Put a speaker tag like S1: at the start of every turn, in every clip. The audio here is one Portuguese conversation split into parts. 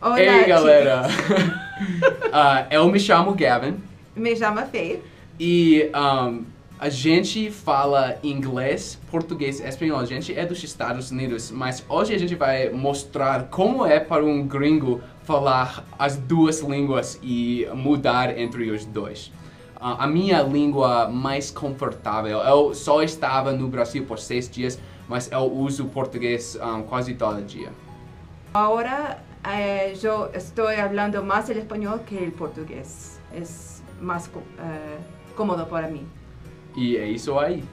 S1: Olá,
S2: Ei, galera!
S1: chicos.
S2: Eu me chamo Gavin
S1: Me chama Faith.
S2: e a gente fala inglês, português e espanhol. A gente é dos Estados Unidos, mas hoje a gente vai mostrar como é para um gringo falar as duas línguas e mudar entre os dois. A minha língua mais confortável, eu só estava no Brasil por 6 dias, mas eu uso português quase todo dia.
S1: Ahora yo estoy hablando más el español que el portugués. Es más cómodo para mí.
S2: E é isso aí.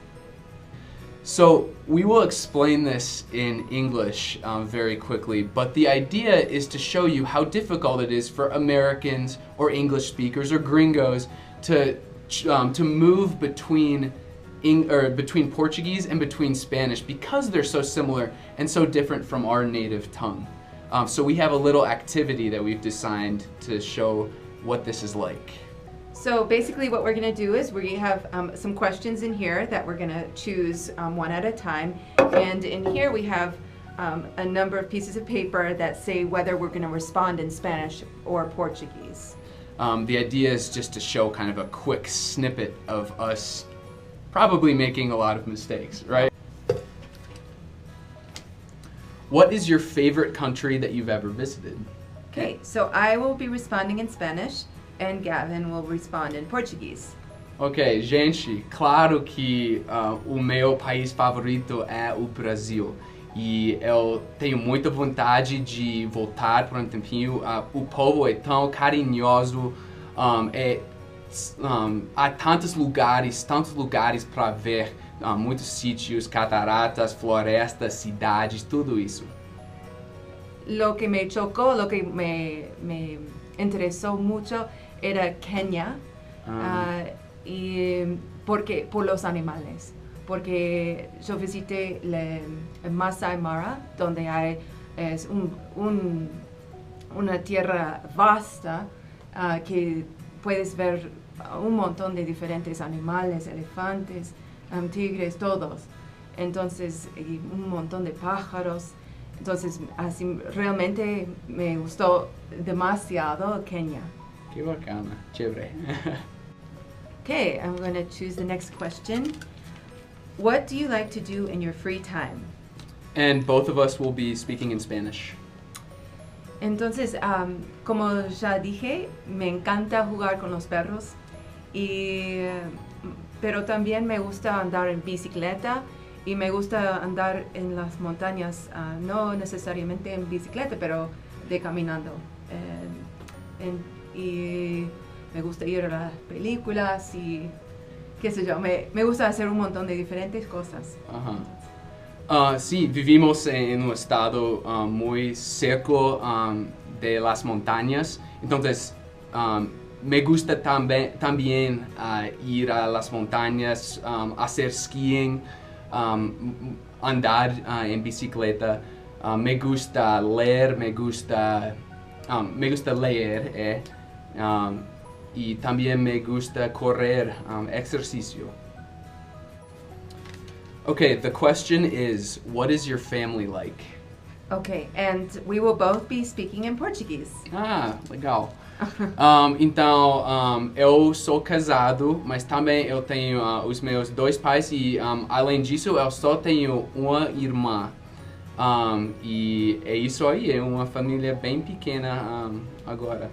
S2: So, we will explain this in English very quickly, but the idea is to show you how difficult it is for Americans or English speakers or gringos to move between between Portuguese and between Spanish because they're so similar and so different from our native tongue. So we have a little activity that we've designed to show what this is like.
S1: So basically what we're going to do is we have some questions in here that we're going to choose one at a time. And in here we have a number of pieces of paper that say whether we're going to respond in Spanish or Portuguese.
S2: The idea is just to show kind of a quick snippet of us probably making a lot of mistakes, right? What is your favorite country that you've ever visited?
S1: Okay, so I will be responding in Spanish and Gavin will respond in Portuguese.
S2: Ok, gente, claro que o meu país favorito é o Brasil e eu tenho muita vontade de voltar por um tempinho. O povo é tão carinhoso, há tantos lugares para ver, muitos sítios, cataratas, florestas, cidades, tudo isso.
S1: Lo que me chocó, lo que me interesó mucho era Kenia, y por los animales, porque yo visité el Masai Mara, donde es una tierra vasta que puedes ver un montón de diferentes animales, elefantes, tigres, todos. Entonces, y un montón de pájaros. Entonces, así realmente me gustó demasiado Kenia.
S2: Que bacana, chévere.
S1: Okay, I'm going to choose the next question. What do you like to do in your free time?
S2: And both of us will be speaking in Spanish.
S1: Entonces, como ya dije, me encanta jugar con los perros, pero también me gusta andar en bicicleta y me gusta andar en las montañas, no necesariamente en bicicleta, pero de caminando. Y me gusta ir a las películas y qué sé yo, me gusta hacer un montón de diferentes cosas.
S2: Sí, vivimos en un estado muy cerca de las montañas, entonces me gusta también ir a las montañas, hacer skiing, andar en bicicleta. Me gusta leer, me gusta leer y también me gusta correr, ejercicio. Okay, the question is, what is your family like?
S1: Okay, and we will both be speaking in Portuguese.
S2: Ah, legal. Então, eu sou casado, mas também eu tenho os meus dois pais e, além disso, eu só tenho uma irmã. E é isso aí, é uma família bem pequena agora.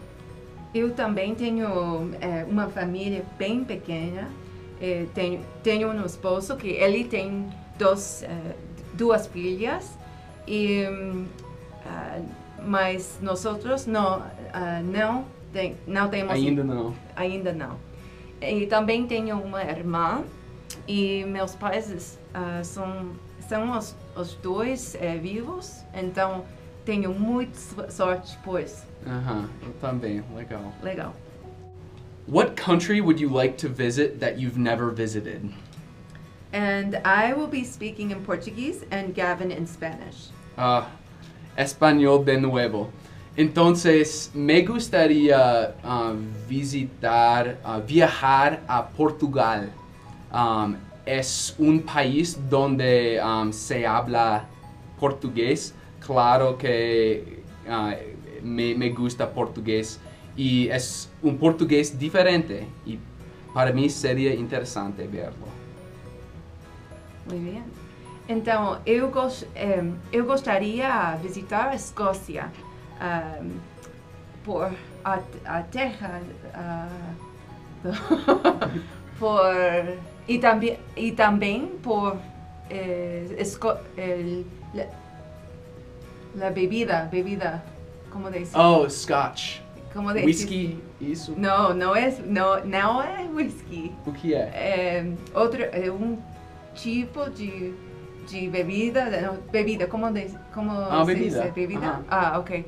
S1: Eu também tenho uma família bem pequena. Tenho um esposo que ele tem duas filhas, mas nós não temos.
S2: Ainda não.
S1: Ainda não. E também tenho uma irmã e meus pais são os dois vivos, então tenho muita sorte por isso.
S2: Eu também, legal.
S1: Legal.
S2: What country would you like to visit that you've never visited?
S1: And I will be speaking in Portuguese and Gavin in Spanish.
S2: Español de nuevo. Entonces, me gustaría viajar a Portugal. Es un país donde se habla portugués. Claro que me gusta português e é um português diferente e para mim seria interessante verlo.
S1: Muy bien. Então, eu gostaria de visitar a Escócia por a terra e também por la bebida, como dizer?
S2: Oh, Scotch.
S1: Como dizer?
S2: Whisky, isso?
S1: Não é whisky.
S2: O que é?
S1: Tipo de bebida, como
S2: bebida.
S1: se diz? Bebida?
S2: Uh-huh.
S1: Ok.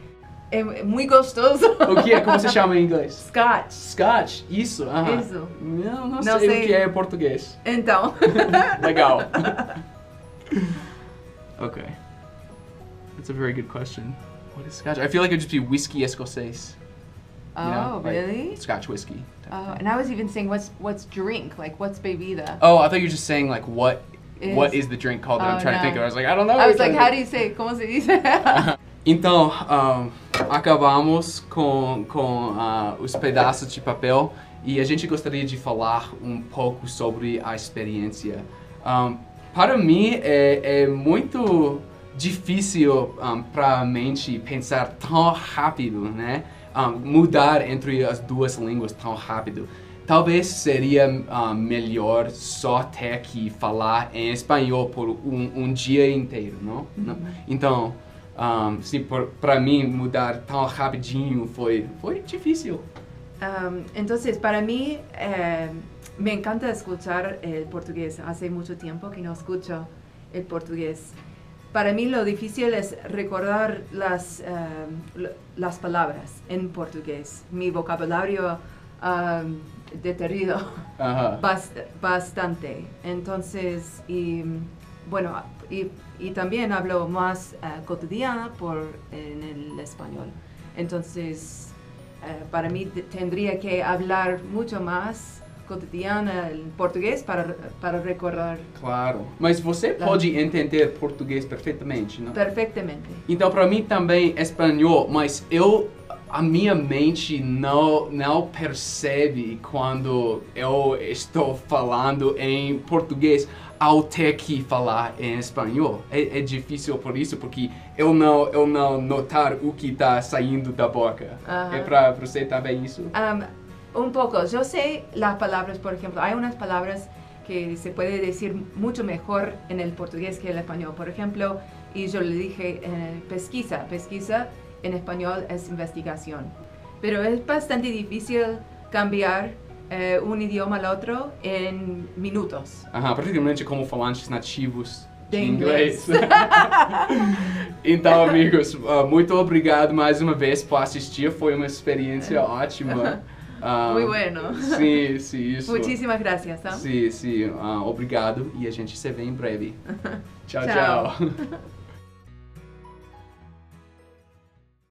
S1: É muito gostoso.
S2: O que é? Como se chama em inglês?
S1: Scotch.
S2: Scotch, isso?
S1: Isso.
S2: Não sei o que é em português.
S1: Então.
S2: Legal. Okay. That's a very good question. What is Scotch? I feel like it would just be whiskey escocese.
S1: Oh,
S2: You know, like
S1: really?
S2: Scotch whiskey.
S1: Oh, and I was even saying, what's drink? Like, what's bebida?
S2: Oh, I thought you were just saying like what is the drink called that I'm trying to think of. I was like, I don't know.
S1: I was like, how do you say? Como se dice?
S2: Então, acabamos com os pedaços de papel e a gente gostaria de falar um pouco sobre a experiência. Para mim é muito difícil para a mente pensar tão rápido, né? Mudar entre as duas línguas tão rápido. Talvez seria melhor só ter que falar em espanhol por um dia inteiro, não? Então, sim, para mim mudar tão rapidinho foi difícil.
S1: Entonces, para mí, me encanta escuchar el portugués. Hace mucho tiempo que no escucho el portugués. Para mí lo difícil es recordar las palabras en portugués. Mi vocabulario deterioro bastante. Entonces, bueno, y también hablo más cotidiana en el español. Entonces, para mí tendría que hablar mucho más cotidiana em português para recordar.
S2: Claro. Mas você pode entender português perfeitamente, não?
S1: Perfeitamente.
S2: Então, para mim também espanhol, mas a minha mente não percebe quando eu estou falando em português ao ter que falar em espanhol. É difícil por isso, porque eu não notar o que está saindo da boca. É para você também isso?
S1: Un poco. Yo sé las palabras, por ejemplo, hay unas palabras que se puede decir mucho mejor en el portugués que en el español. Por ejemplo, y yo le dije pesquisa. Pesquisa en español es investigación. Pero es bastante difícil cambiar un idioma al otro en minutos.
S2: Praticamente como falantes nativos
S1: de inglês.
S2: Então, amigos, muito obrigado mais uma vez por assistir. Foi uma experiência ótima.
S1: Muy bueno.
S2: Sim, isso.
S1: Muchísimas gracias. ¿No?
S2: Sim, obrigado e a gente se vê em breve. Tchau.